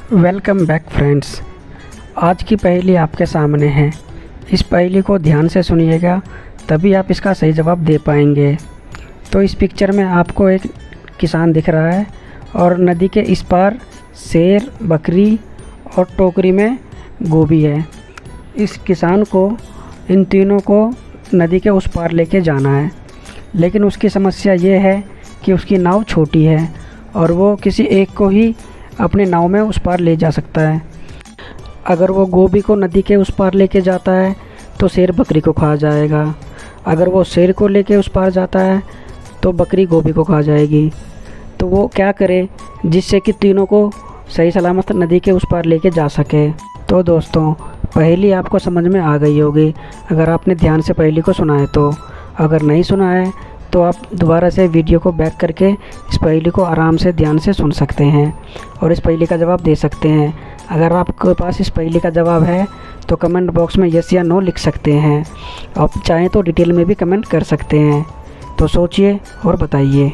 Welcome back friends. आज की पहेली आपके सामने है। इस पहेली को ध्यान से सुनिएगा, तभी आप इसका सही जवाब दे पाएंगे। तो इस पिक्चर में आपको एक किसान दिख रहा है और नदी के इस पार शेर, बकरी और टोकरी में गोभी है। इस किसान को इन तीनों को नदी के उस पार लेके जाना है, लेकिन उसकी समस्या ये है कि उसकी नाव छोटी है और वो किसी एक को ही अपने नाव में उस पार ले जा सकता है। अगर वो गोभी को नदी के उस पार लेके जाता है तो शेर बकरी को खा जाएगा। अगर वो शेर को लेके उस पार जाता है तो बकरी गोभी को खा जाएगी। तो वो क्या करे जिससे कि तीनों को सही सलामत नदी के उस पार लेके जा सके। तो दोस्तों, पहेली आपको समझ में आ गई होगी अगर आपने ध्यान से पहेली को सुना है तो। अगर नहीं सुना है तो आप दोबारा से वीडियो को बैक करके इस पहेली को आराम से ध्यान से सुन सकते हैं और इस पहेली का जवाब दे सकते हैं। अगर आपके पास इस पहेली का जवाब है तो कमेंट बॉक्स में यस या नो लिख सकते हैं। आप चाहें तो डिटेल में भी कमेंट कर सकते हैं। तो सोचिए और बताइए।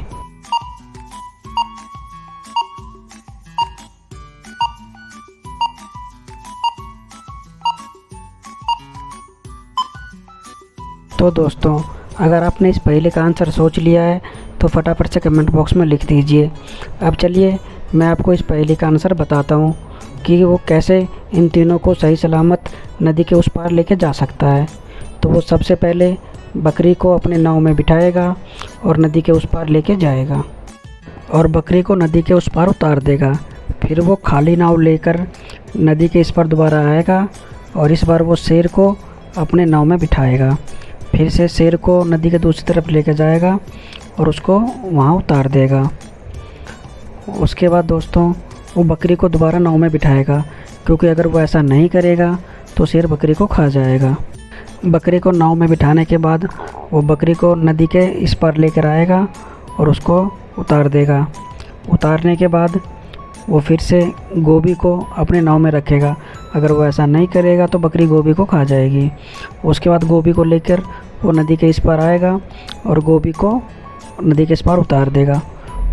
तो दोस्तों, अगर आपने इस पहेली का आंसर सोच लिया है तो फटाफट से कमेंट बॉक्स में लिख दीजिए। अब चलिए मैं आपको इस पहेली का आंसर बताता हूँ कि वो कैसे इन तीनों को सही सलामत नदी के उस पार लेके जा सकता है। तो वो सबसे पहले बकरी को अपने नाव में बिठाएगा और नदी के उस पार लेके जाएगा और बकरी को नदी के उस पार उतार देगा। फिर वो खाली नाव लेकर नदी के इस पार दोबारा आएगा और इस बार वो शेर को अपने नाव में बिठाएगा। फिर से शेर को नदी के दूसरी तरफ लेकर जाएगा और उसको वहाँ उतार देगा। उसके बाद दोस्तों, वो बकरी को दोबारा नाव में बिठाएगा, क्योंकि अगर वो ऐसा नहीं करेगा तो शेर बकरी को खा जाएगा। बकरी को नाव में बिठाने के बाद वो बकरी को नदी के इस पार लेकर आएगा और उसको उतार देगा। उतारने के बाद वो फिर से गोभी को अपने नाव में रखेगा। अगर वो ऐसा नहीं करेगा तो बकरी गोभी को खा जाएगी। उसके बाद गोभी को लेकर वो नदी के इस पार आएगा और गोभी को नदी के इस पार उतार देगा।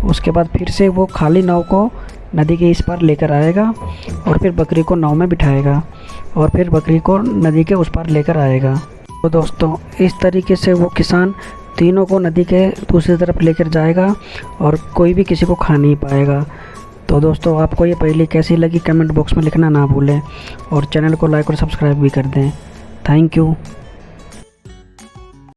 उसके बाद फिर से वो खाली नाव को नदी के इस पार लेकर आएगा और फिर बकरी को नाव में बिठाएगा और फिर बकरी को नदी के उस पार लेकर आएगा। तो दोस्तों, इस तरीके से वो किसान तीनों को नदी के दूसरी तरफ लेकर जाएगा और कोई भी किसी को खा नहीं पाएगा। तो दोस्तों, आपको ये पहेली कैसी लगी कमेंट बॉक्स में लिखना ना भूलें और चैनल को लाइक और सब्सक्राइब भी कर दें। Thank you.